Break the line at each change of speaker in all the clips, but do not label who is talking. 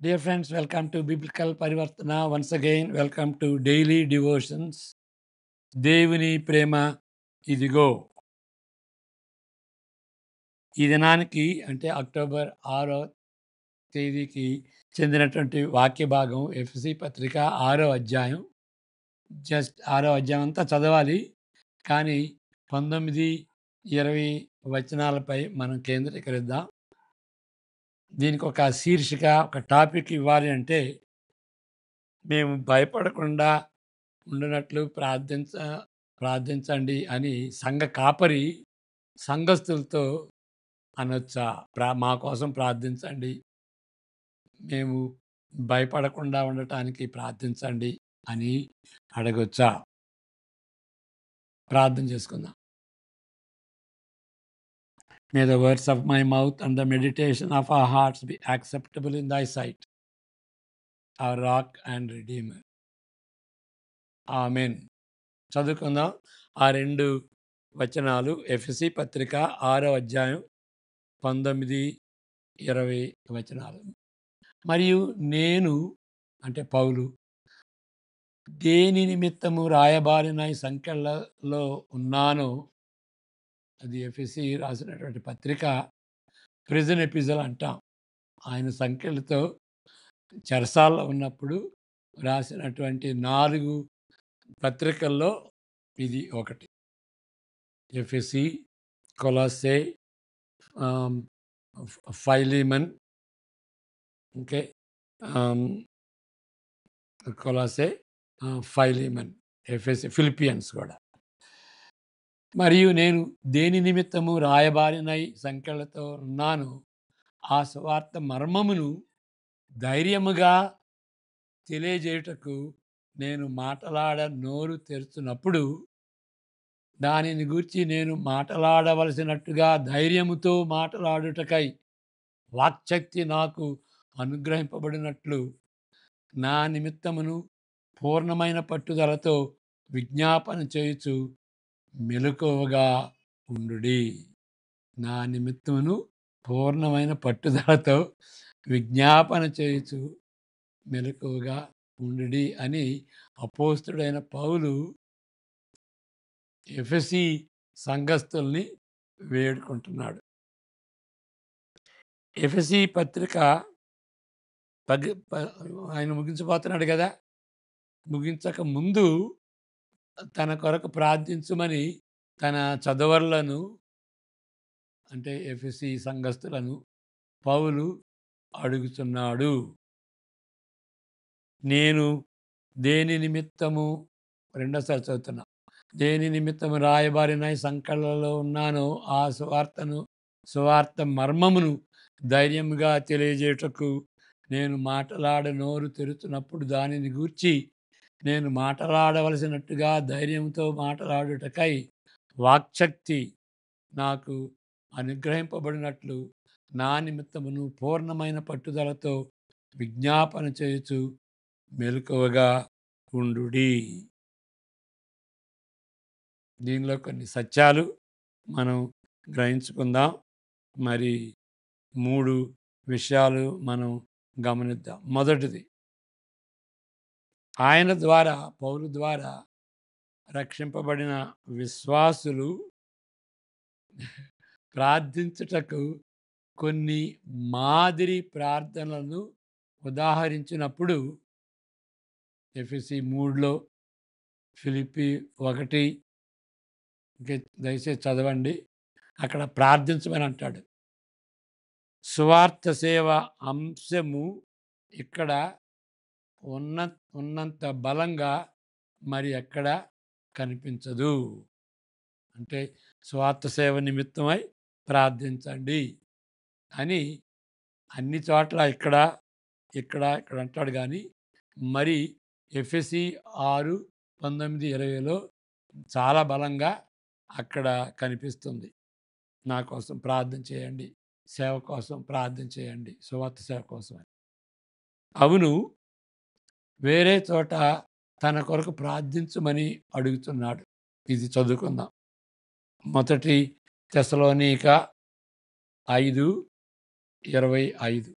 Dear friends, welcome to Biblical Parivartana. Once again, welcome to Daily Devotions. దేవుని ప్రేమ ఇదిగో. ఈ దినానికి అంటే అక్టోబర్ 6వ తేదీకి చెందినటువంటి వాక్య భాగం ఎఫ్ఎస్సి పత్రిక 6వ అధ్యాయం. జస్ట్ 6వ అధ్యాయం అంతా చదవాలి. కానీ 19, 20 వచనాలపై మనం కేంద్రీకరిద్దాం. దీనికి ఒక శీర్షిక, ఒక టాపిక్ ఇవ్వాలి అంటే మేము భయపడకుండా ఉండునట్లు ప్రార్థించండి అని సంఘ కాపరి సంఘస్థులతో అనొచ్చా? మా కోసం ప్రార్థించండి, మేము భయపడకుండా ఉండటానికి ప్రార్థించండి అని అడగొచ్చా? ప్రార్థన చేసుకుందాం. May the words of my mouth and the meditation of our hearts be acceptable in thy sight, our rock and redeemer. Amen. చదువుకుందాం. ఆ 2 వచనాలు ఎఫెసీ పత్రిక 6వ అధ్యాయం 19, 20 వచనాలు. మరియు నేను అంటే పౌలు దేని నిమిత్తము రాయబారిన ఈ సంఖ్యలలో ఉన్నానో, అది ఎఫెసీ రాసినటువంటి పత్రిక ప్రిజన్ ఎపిజల్ అంటాం. ఆయన సంఖ్యలతో చెరసాల్లో ఉన్నప్పుడు రాసినటువంటి 4 పత్రికల్లో ఇది ఒకటి. ఎఫెసీ, కొలస్సే, ఫైలీమన్, ఓకే, కొలస్సే, ఫైలీమన్, ఎఫెసీ, ఫిలిపియన్స్ కూడా. మరియు నేను దేని నిమిత్తము రాయబారినై సంఖ్యలతో ఉన్నాను, ఆ సువార్త మర్మమును ధైర్యముగా తెలియజేయుటకు నేను మాటలాడ నోరు తెరుచున్నప్పుడు, దానిని గూర్చి నేను మాటలాడవలసినట్టుగా ధైర్యముతో మాటలాడుటకై వాక్శక్తి నాకు అనుగ్రహింపబడినట్లు నా నిమిత్తమును పూర్ణమైన పట్టుదలతో విజ్ఞాపన చేయుచు మెలకువగా ఉండుడి. నా నిమిత్తమును పూర్ణమైన పట్టుదలతో విజ్ఞాపన చేయుచు మెలకువగా ఉండుడి అని అపోస్తుడైన పౌలు ఎఫెసీ సంఘస్థుల్ని వేడుకుంటున్నాడు. ఎఫెసీ పత్రిక ఆయన ముగించబోతున్నాడు కదా. ముగించక ముందు తన కొరకు ప్రార్థించమని తన చదవర్లను అంటే ఎఫెసీ సంఘస్థులను పౌలు అడుగుతున్నాడు. నేను దేని నిమిత్తము, రెండోసారి చదువుతున్నా, దేని నిమిత్తము రాయబారిన సంఖ్యలలో ఉన్నానో ఆ సువార్త మర్మమును ధైర్యముగా తెలియజేయుటకు నేను మాటలాడ నోరు తెరుచున్నప్పుడు దానిని గూర్చి నేను మాటలాడవలసినట్టుగా ధైర్యంతో మాటలాడుటకై వాక్శక్తి నాకు అనుగ్రహింపబడినట్లు నా నిమిత్తమును పూర్ణమైన పట్టుదలతో విజ్ఞాపన చేయుచు మెలకువగా ఉండుడి. దీనిలో కొన్ని సత్యాలు మనం గ్రహించుకుందాం. మరి 3 విషయాలు మనం గమనిద్దాం. మొదటిది, ఆయన ద్వారా, పౌలు ద్వారా రక్షింపబడిన విశ్వాసులు ప్రార్థించుటకు కొన్ని మాదిరి ప్రార్థనలను ఉదాహరించినప్పుడు ఎఫెసీ 3లో, ఫిలిప్పీ 1, ఇంకా దయచేసి చదవండి, అక్కడ ప్రార్థించమని అంటాడు. సువార్త సేవ అంశము ఇక్కడ ఉన్నంత బలంగా మరి ఎక్కడ కనిపించదు. అంటే సువార్త సేవ నిమిత్తమై ప్రార్థించండి అని అన్ని చోట్ల ఇక్కడ అంటాడు. కానీ మరి ఎఫెసీ 6, 19, 20లో చాలా బలంగా అక్కడ కనిపిస్తుంది. నా కోసం ప్రార్థన చేయండి, సేవ కోసం ప్రార్థన చేయండి, సువార్త సేవ కోసం అని. అవును, వేరే చోట తన కొరకు ప్రార్థించమని అడుగుతున్నాడు. ఇది చదువుకుందాం. 1 తెస్సలోనిక 5:25.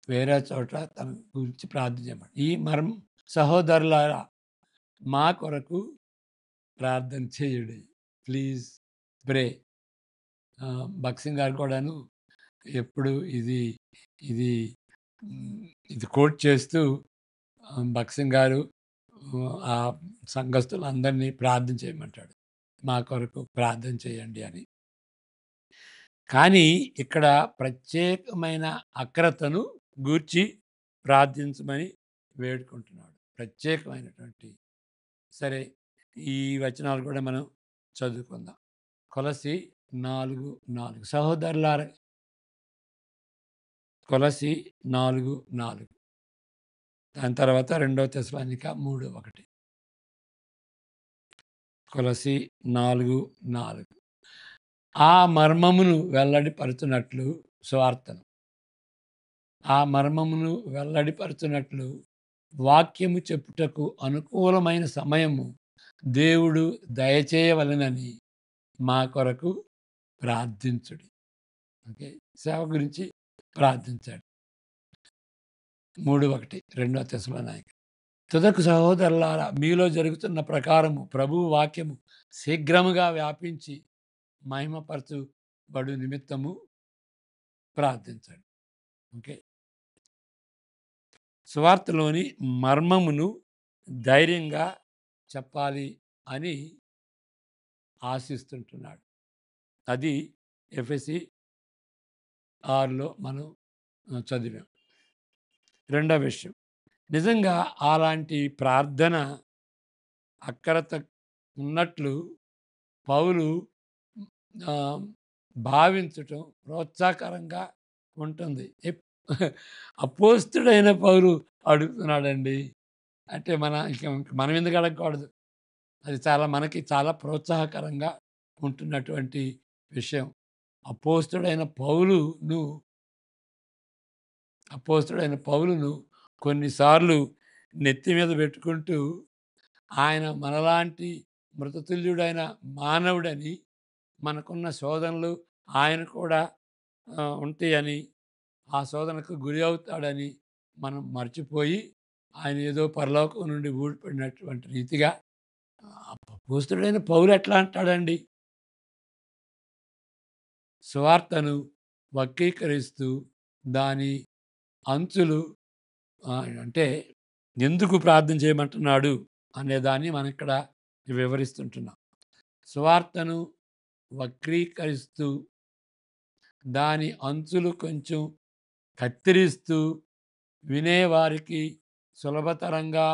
వేరే చోట తన గురించి ప్రార్థన చేయమని. ఈ సహోదరులారా, మా కొరకు ప్రార్థన చేయుడి. Please pray. భక్సింగ్ గారు కూడాను ఎప్పుడు ఇది ఇది ఇది కోట్ చేస్తూ భక్సింగ్ గారు ఆ సంఘస్థులందరినీ ప్రార్థన చేయమంటాడు. మా కొరకు ప్రార్థన చేయండి అని. కానీ ఇక్కడ ప్రత్యేకమైన అక్రతను గూర్చి ప్రార్థించమని వేడుకుంటున్నాడు. ప్రత్యేకమైనటువంటి. సరే, ఈ వచనాలు కూడా మనం చదువుకుందాం. కొలస్సీ 4:4 సహోదరులారా, కొలస్సీ 4:4. దాని తర్వాత 2 తెస్సలోనిక 3:1. కొలస్సీ 4:4. ఆ మర్మమును వెల్లడిపరుచున్నట్లు సువార్తను ఆ మర్మమును వెల్లడిపరుచున్నట్లు వాక్యము చెప్పుటకు అనుకూలమైన సమయము దేవుడు దయచేయవలెనని మా కొరకు ప్రార్థించుడి. ఓకే, సేవ గురించి ప్రార్థించాడు. 3:1 2 తెస్సలోనిక. తుదకు సహోదరులారా, మీలో జరుగుతున్న ప్రకారము ప్రభువు వాక్యము శీఘ్రముగా వ్యాపించి మహిమపరచుబడు నిమిత్తము ప్రార్థించండి. ఓకే, సువార్తలోని మర్మమును ధైర్యంగా చెప్పాలి అని ఆశిస్తుంటున్నాడు. అది ఎఫెసీ 6లో మనం చదివాం. రెండవ విషయం, నిజంగా అలాంటి ప్రార్థన అక్రత ఉన్నట్లు పౌలు భావించటం ప్రోత్సాహకరంగా ఉంటుంది. అపోస్తుడైన పౌలు అడుగుతున్నాడండి అంటే మనం ఎందుకు అడగకూడదు? అది మనకి చాలా ప్రోత్సాహకరంగా ఉంటున్నటువంటి విషయం. అపోస్తుడైన పౌలును కొన్నిసార్లు నెత్తి మీద పెట్టుకుంటూ ఆయన మనలాంటి మృతతుల్యుడైన మానవుడని, మనకున్న శోధనలు ఆయన కూడా ఉంటాయని, ఆ శోధనకు గురి అవుతాడని మనం మర్చిపోయి ఆయన ఏదో పరలోకం నుండి ఊడిపడినటువంటి రీతిగా అపోస్తుడైన పౌలు ఎట్లా అంటాడండి? సువార్తను వక్రీకరిస్తూ దాని అంచులు అంటే ఎందుకు ప్రార్థన చేయమంటున్నాడు అనేదాన్ని మనం ఇక్కడ వివరిస్తుంటున్నాం. సువార్తను వక్రీకరిస్తూ దాని అంచులు కొంచెం కత్తిరిస్తూ వినేవారికి సులభతరంగా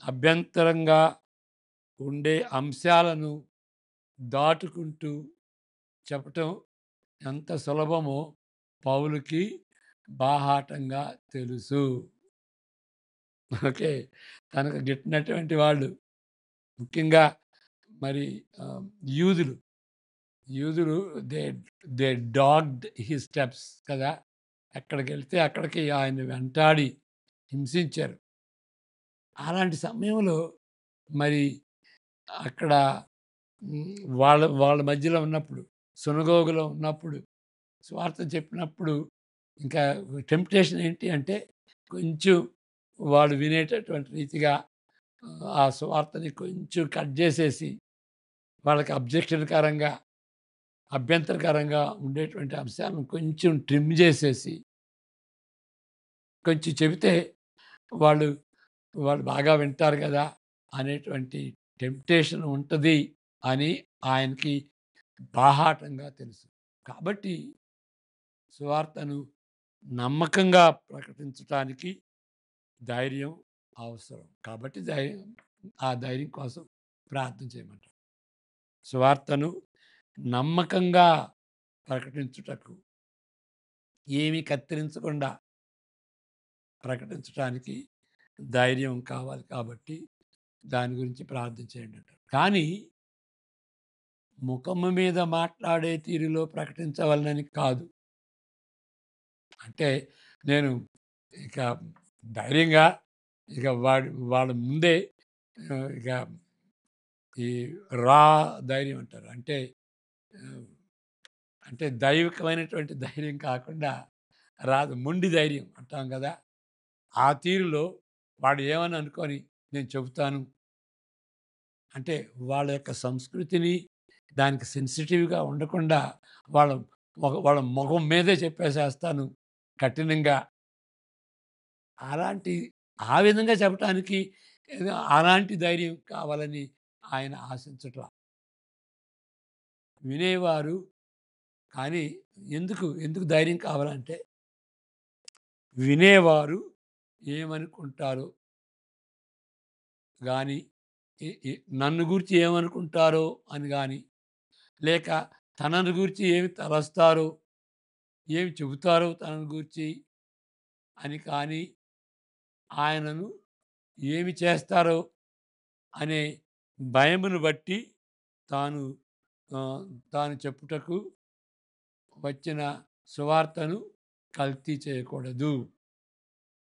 అభ్యంతరంగా ఉండే అంశాలను దాటుకుంటూ చెప్పటం ఎంత సులభమో పౌలుకి బాహాటంగా తెలుసు. ఓకే, తనకు గిట్టినటువంటి వాళ్ళు ముఖ్యంగా మరి యూదులు దే డాగ్డ్ హిస్ స్టెప్స్ కదా. ఎక్కడికి వెళ్తే అక్కడికి ఆయన వెంటాడి హింసించారు. అలాంటి సమయంలో మరి అక్కడ వాళ్ళ మధ్యలో ఉన్నప్పుడు, సునగోగులో ఉన్నప్పుడు, స్వార్థ చెప్పినప్పుడు ఇంకా టెంప్టేషన్ ఏంటి అంటే కొంచెం వాడు వినేటటువంటి రీతిగా ఆ సువార్తని కొంచెం కట్ చేసేసి వాళ్ళకి అభ్యంతరకరంగా ఉండేటువంటి అంశాలను కొంచెం ట్రిమ్ చేసేసి కొంచెం చెబితే వాళ్ళు బాగా వింటారు కదా అనేటువంటి టెంప్టేషన్ ఉంటుంది అని ఆయనకి బాహాటంగా తెలుసు. కాబట్టి సువార్తను నమ్మకంగా ప్రకటించటానికి ధైర్యం అవసరం. కాబట్టి ఆ ధైర్యం కోసం ప్రార్థన చేయమంటారు. సువార్తను నమ్మకంగా ప్రకటించుటకు, ఏమీ కత్తిరించకుండా ప్రకటించడానికి ధైర్యం కావాలి. కాబట్టి దాని గురించి ప్రార్థన చేయండి అంటారు. కానీ ముఖము మీద మాట్లాడే తీరులో ప్రకటించవలనని కాదు. అంటే నేను ఇక ధైర్యంగా వాళ్ళ ముందే ఇక ఈ ధైర్యం అంటారు. అంటే దైవికమైనటువంటి ధైర్యం కాకుండా రాదు. మొండి ధైర్యం అంటాం కదా! ఆ తీరులో వాడు ఏమని అనుకోని నేను చెబుతాను. అంటే వాళ్ళ యొక్క సంస్కృతిని దానికి సెన్సిటివ్‌గా ఉండకుండా వాళ్ళ వాళ్ళ మొఖం మీదే చెప్పేసేస్తాను కఠినంగా. అలాంటి ఆ విధంగా చెప్పటానికి ఏదో అలాంటి ధైర్యం కావాలని ఆయన ఆశించట్ల. వినేవారు కానీ ఎందుకు ధైర్యం కావాలంటే వినేవారు ఏమనుకుంటారో గాని, ఎ ఎ నన్ను గూర్చి ఏమనుకుంటారో అని గాని, లేక తనను గూర్చి ఏమి తలస్తారో, ఏమి చెబుతారో తనను గూర్చి అని కానీ, ఆయనను ఏమి చేస్తారో అనే భయమును బట్టి తాను ఆహ్, తాను చెప్పుటకు వచ్చిన సువార్తను కల్తీ చేయకూడదు.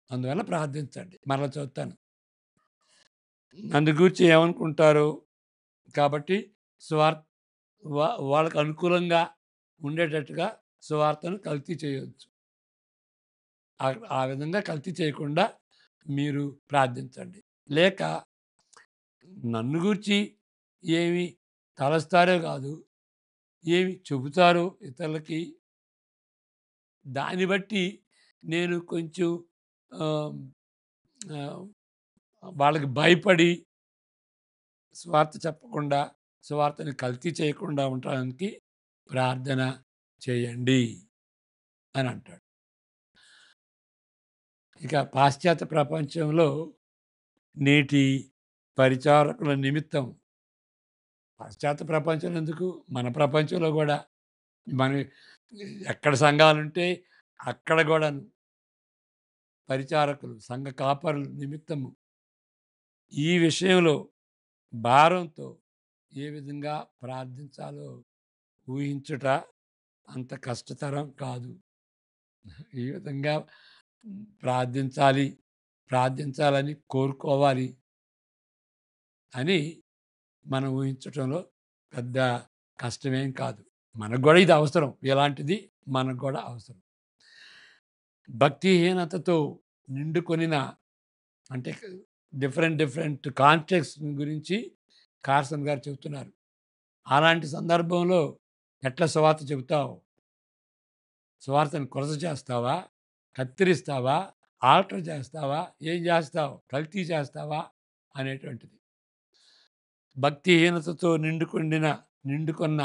అందువల్ల ప్రార్థించండి. మరలా చదువుతాను. నన్ను గూర్చి ఏమనుకుంటారో కాబట్టి సువార్త వాళ్ళకి అనుకూలంగా ఉండేటట్టుగా సువార్తను కల్తీ చేయొచ్చు. ఆ ఆ విధంగా కల్తీ చేయకుండా మీరు ప్రార్థించండి. లేక నన్ను గూర్చి ఏమి తలస్తారో కాదు, ఏమి చెబుతారో ఇతరులకి, దాన్ని బట్టి నేను కొంచెం ఆహ్, ఆహ్, వాళ్ళకి భయపడి సువార్త చెప్పకుండా, సువార్తని కల్తీ చేయకుండా ఉండటానికి ప్రార్థన చేయండి అని అంటాడు. ఇక పాశ్చాత్య ప్రపంచంలో నేటి పరిచారకుల నిమిత్తం పాశ్చాత్య ప్రపంచంలో ఎందుకు? మన ప్రపంచంలో గూడా మన ఎక్కడ సంఘాలుంటే అక్కడ గూడాను పరిచారకులు, సంఘ కాపరుల నిమిత్తము ఈ విషయంలో భారంతో ఏ విధంగా ప్రార్థించాలో ఊహించుట అంత కష్టతరం కాదు. ఈ విధంగా ప్రార్థించాలి, ప్రార్థించాలని కోరుకోవాలి అని మనం ఊహించటంలో పెద్ద కష్టమేం కాదు. మనకు గూడా ఇది అవసరం. ఇలాంటిది మనకు గూడా అవసరం. భక్తిహీనతతో నిండుకొనిన అంటే డిఫరెంట్ కాంటెక్స్ట్ గురించి కార్సన్ గారు చెబుతున్నారు. అలాంటి సందర్భంలో ఎట్లా సువార్త చెబుతావు? సువార్తను కొరత చేస్తావా? కత్తిరిస్తావా? ఆల్టర్ చేస్తావా? ఏం చేస్తావు? కల్తీ చేస్తావా? అనేటువంటిది. భక్తిహీనతతో నిండుకున్న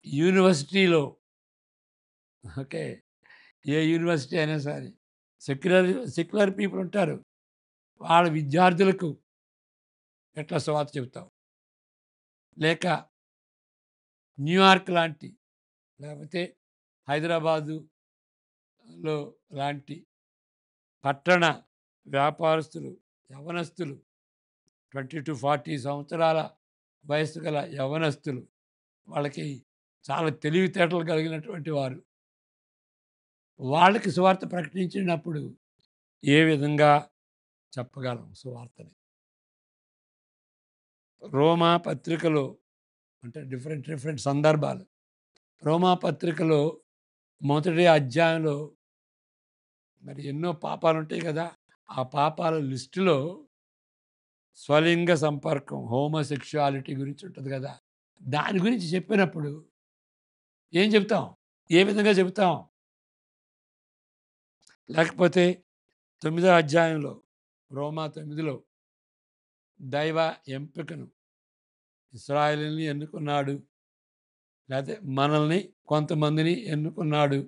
యూనివర్సిటీలో ఓకే. ఏ యూనివర్సిటీ అయినా సరే సెక్యులర్ సెక్యులర్ పీపుల్ ఉంటారు. వాళ్ళ విద్యార్థులకు ఎట్లా సువార్త చెబుతావు? లేక న్యూయార్క్ లాంటి లేకపోతే హైదరాబాదులో లాంటి పట్టణ వ్యాపారస్తులు, యవ్వనస్తులు 20-40 సంవత్సరాల వయస్సు గల యవ్వనస్తులు వాళ్ళకి చాలా తెలివితేటలు కలిగినటువంటి వారు. వాళ్ళకి సువార్త ప్రకటించినప్పుడు ఏ విధంగా చెప్పగలం సువార్తని? రోమా పత్రికలో అంటే డిఫరెంట్ సందర్భాలు. రోమా పత్రికలో మొదటి అధ్యాయంలో మరి ఎన్నో పాపాలుంటాయి కదా! ఆ పాపాల లిస్టులో స్వలింగ సంపర్కం, హోమోసెక్షువాలిటీ గురించి ఉంటది గదా! దాని గురించి చెప్పినప్పుడు ఏం చెప్తాం? ఏ విధంగా చెబుతాం? లేకపోతే 9వ అధ్యాయంలో రోమా 9లో దైవ ఎంపికను ఇశ్రాయేలుని ఎన్నుకున్నాడు. లేతే మనల్ని కొంతమందిని ఎన్నుకున్నాడు.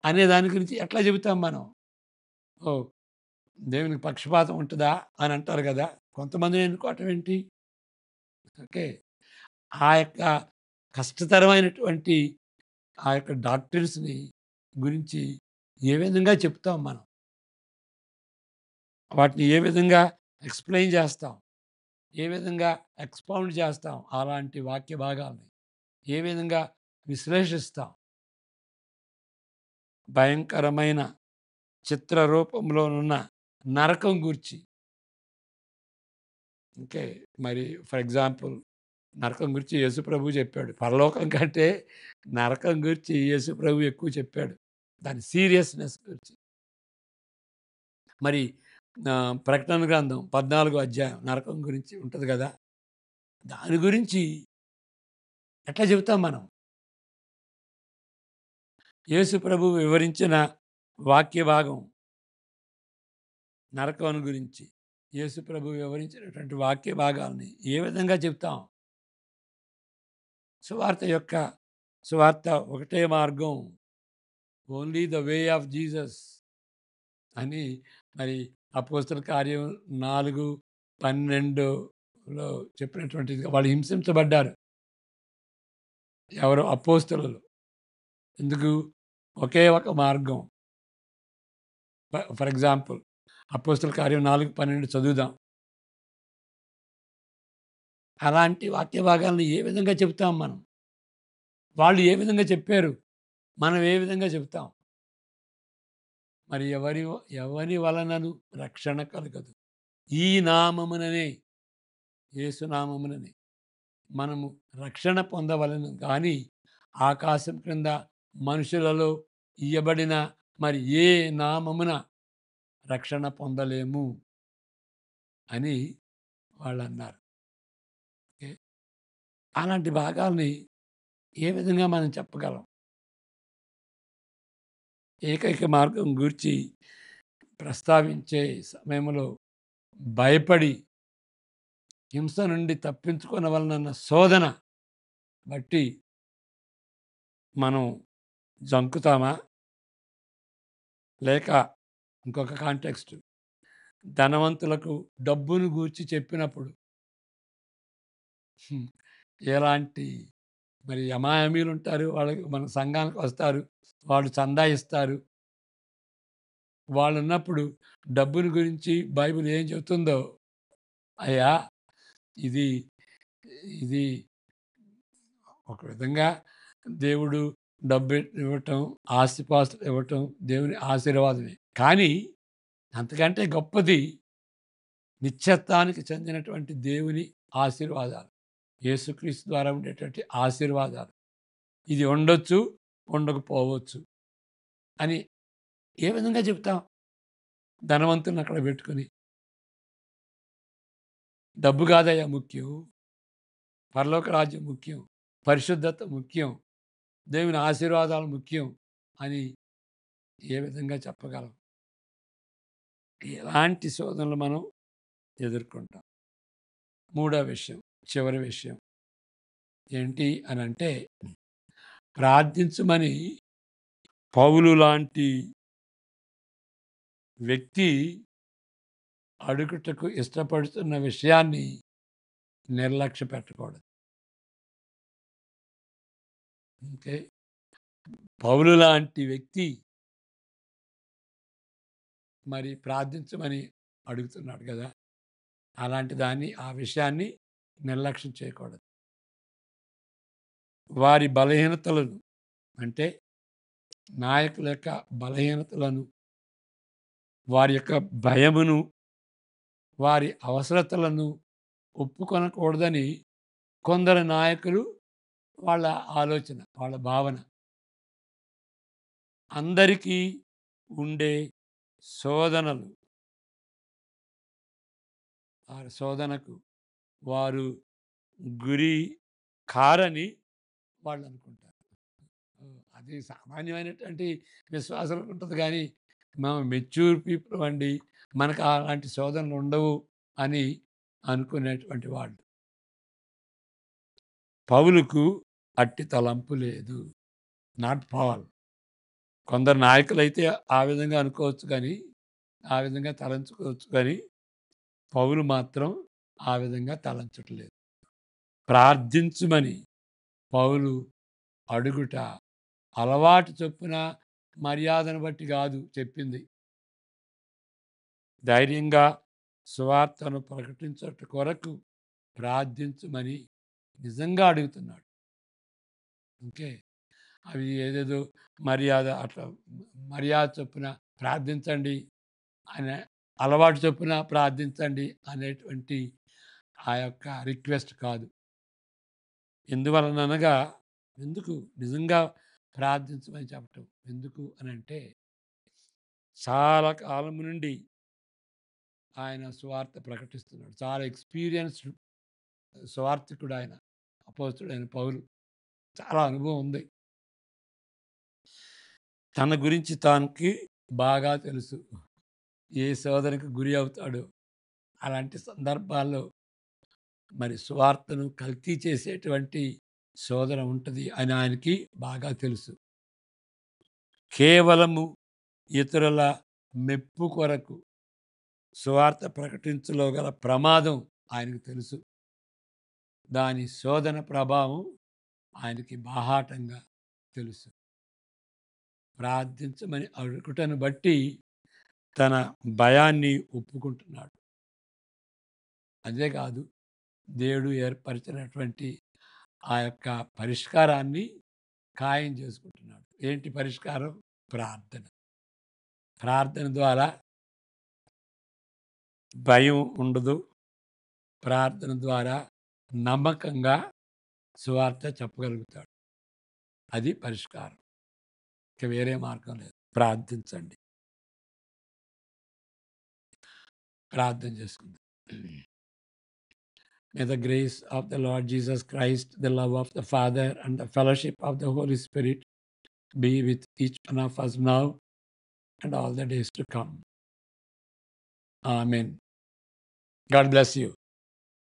అనే దాని గురించి ఎట్లా చెబుతాం మనం? ఓహ్! దేవునికి పక్షపాతం ఉంటదా? అని అంటారు గదా! కొంతమందిని ఎన్నుకోవటం ఏంటి? ఓకే. ఆ యొక్క కష్టతరమైనటువంటి ఆ యొక్క డాక్టరీస్‌ని గురించి ఏ విధంగా చెప్తాం మనం? వాటిని ఏ విధంగా ఎక్స్‌ప్లెయిన్ చేస్తాం? ఏ విధంగా ఎక్స్‌పౌండ్ చేస్తాం? అలాంటి వాక్య భాగాల్ని ఏ విధంగా విశ్లేషిస్తాం? భయంకరమైన చిత్ర రూపంలోనున్న నరకం గూర్చి ఓకే. మరి ఫర్ ఎగ్జాంపుల్ నరకం గురించి యేసు ప్రభువు చెప్పాడు. పరలోకం కంటే నరకం గురించి యేసు ప్రభువు ఎక్కువ చెప్పాడు. దాని సీరియస్‌నెస్ గురించి. మరి ప్రకటన గ్రంథం 14 అధ్యాయం నరకం గురించి ఉంటది గదా! దాని గురించి ఎట్లా చెబుతాం మనం? యేసు ప్రభువు వివరించిన వాక్య భాగం నరకం గురించి యేసు ప్రభువు వివరించినటువంటి వాక్య భాగాల్ని ఏ విధంగా చెప్తాం? సువార్త ఒకటే మార్గం. Only the way of Jesus అని మరి అపోస్తల కార్యం 4:12లో చెప్పినటువంటిది. వాళ్ళు హింసించబడ్డారు. ఎవరు? అపోస్తలులు. ఎందుకు? ఒకే ఒక మార్గం. ఫర్ ఎగ్జాంపుల్ అపోస్తల కార్యం 4:12 చదువుదాం. అలాంటి వాక్య భాగాలను ఏ విధంగా చెబుతాం మనం? వాళ్ళు ఏ విధంగా చెప్పారు? మనం ఏ విధంగా చెబుతాం? మరి ఎవరి వలనను రక్షణ కలుగదు. ఈ నామముననే, యేసు నామముననే మనము రక్షణ పొందవలెను గాని, ఆకాశం క్రింద మనుషులలో ఇయ్యబడిన మరి ఏ నామమున రక్షణ పొందలేము అని వాళ్ళన్నారు. ఓకే. అలాంటి భాగాల్ని ఏ విధంగా మనం చెప్పగలం? ఏకైక మార్గం గూర్చి ప్రస్తావించే సమయంలో భయపడి హింస నుండి తప్పించుకొనవలనన్న శోధన బట్టి మనం జంకుతామా? లేక ఇంకొక కాంటెక్స్ట్, ధనవంతులకు డబ్బును గూర్చి చెప్పినప్పుడు ఎలాంటి మరి అమాయమీలుంటారు. వాళ్ళకి మన సంఘానికి వస్తారు. వాళ్ళు చందా ఇస్తారు. వాళ్ళున్నప్పుడు డబ్బుని గురించి బైబిల్ ఏం చెబుతుందో, అయ్యా ఇది ఇది ఒక విధంగా దేవుడు డబ్బు ఇవ్వటం, ఆస్తిపాస్తులు ఇవ్వటం దేవుని ఆశీర్వాదమే. కానీ అంతకంటే గొప్పది నిత్యత్వానికి చెందినటువంటి దేవుని ఆశీర్వాదాలు. యేసుక్రీస్తు ద్వారా ఉండేటువంటి ఆశీర్వాదాలు. ఇది ఉండొచ్చు, ఉండకపోవచ్చు అని ఏ విధంగా చెప్తాం? ధనవంతులను అక్కడ పెట్టుకొని, డబ్బు కాదయ్యా ముఖ్యం, పరలోక రాజ్యం ముఖ్యం, పరిశుద్ధత ముఖ్యం, దేవుని ఆశీర్వాదాలు ముఖ్యం అని ఏ విధంగా చెప్పగలం? ఎలాంటి శోధనలు మనం ఎదుర్కొంటాం? మూడో విషయం, చివరి విషయం ఏంటి అనంటే, ప్రార్థించమని పౌలు లాంటి వ్యక్తి అడుగుటకు ఇష్టపడుతున్న విషయాన్ని నిర్లక్ష్య పెట్టకూడదు. ఓకే. పౌలు లాంటి వ్యక్తి మరి ప్రార్థించమని అడుగుతున్నాడు కదా! అలాంటి దాన్ని, ఆ విషయాన్ని నిర్లక్ష్యం చేయకూడదు. వారి బలహీనతలను, అంటే నాయకుల యొక్క బలహీనతలను, వారి యొక్క భయమును, వారి అవసరతలను ఒప్పుకొనకూడదని కొందరు నాయకులు వాళ్ళ ఆలోచన, వాళ్ళ భావన. అందరికీ ఉండే శోధనలు, ఆ శోధనకు వారు గురి కారని వాళ్ళు అనుకుంటారు. అది సామాన్యమైనటువంటి విశ్వాసాలకు ఉంటుంది కానీ, మనం మెచ్యూర్ పీపుల్ అండి, మనకు అలాంటి శోధనలు ఉండవు అని అనుకునేటువంటి వాళ్ళు. పౌలుకు అట్టి తలంపు లేదు. Not Paul. కొందరు నాయకులైతే ఆ విధంగా అనుకోవచ్చు కానీ, ఆ విధంగా తలంచుకోవచ్చు కానీ, పౌలు మాత్రం ఆ విధంగా తలంచట్లేదు. ప్రార్థించుమని పౌలు అడుగుట అలవాటు చొప్పున, మర్యాదను బట్టి కాదు చెప్పింది. ధైర్యంగా సువార్తను ప్రకటించుట కొరకు ప్రార్థించుమని నిజంగా అడుగుతున్నాడు. ఓకే. అవి ఏదేదో మర్యాద చొప్పున ప్రార్థించండి అనే, అలవాటు చొప్పున ప్రార్థించండి అనేటువంటి ఆ యొక్క రిక్వెస్ట్ కాదు. ఎందువలననగా ఎందుకు నిజంగా ప్రార్థించమని చెప్పటం ఎందుకు అని అంటే చాలా కాలం నుండి ఆయన సువార్త ప్రకటిస్తున్నాడు. చాలా ఎక్స్పీరియన్స్డ్ సువార్థికుడు ఆయన. అపోస్తలుడైన పౌలు. చాలా అనుభవం ఉంది. తన గురించి తనకి బాగా తెలుసు. ఏ శోధనకు గురి అవుతాడో అలాంటి సందర్భాల్లో మరి సువార్తను కల్తీ చేసేటువంటి శోధన ఉంటది అని ఆయనకి బాగా తెలుసు. కేవలము ఇతరుల మెప్పు కొరకు సువార్త ప్రకటించలో గల ప్రమాదం ఆయనకు తెలుసు. దాని శోధన ప్రభావం ఆయనకి బాహాటంగా తెలుసు. ప్రార్థించమని అడుగుటను బట్టి తన భయాన్ని ఒప్పుకుంటున్నాడు. అదే కాదు, దేవుడు ఏర్పరిచినటువంటి ఆ యొక్క పరిష్కారాన్ని ఖాయం చేసుకుంటున్నాడు. ఏంటి పరిష్కారం? ప్రార్థన. ప్రార్థన ద్వారా భయం ఉండదు. ప్రార్థన ద్వారా నమ్మకంగా సువార్త చెప్పగలుగుతాడు. అది పరిష్కారం. ఇక వేరే మార్గం లేదు. ప్రార్థించండి. ప్రార్థన చేసుకుందాం. May the grace of the Lord Jesus Christ, the love of the Father, and the fellowship of the Holy Spirit be with each one of us now and all the days to come. Amen. God bless you.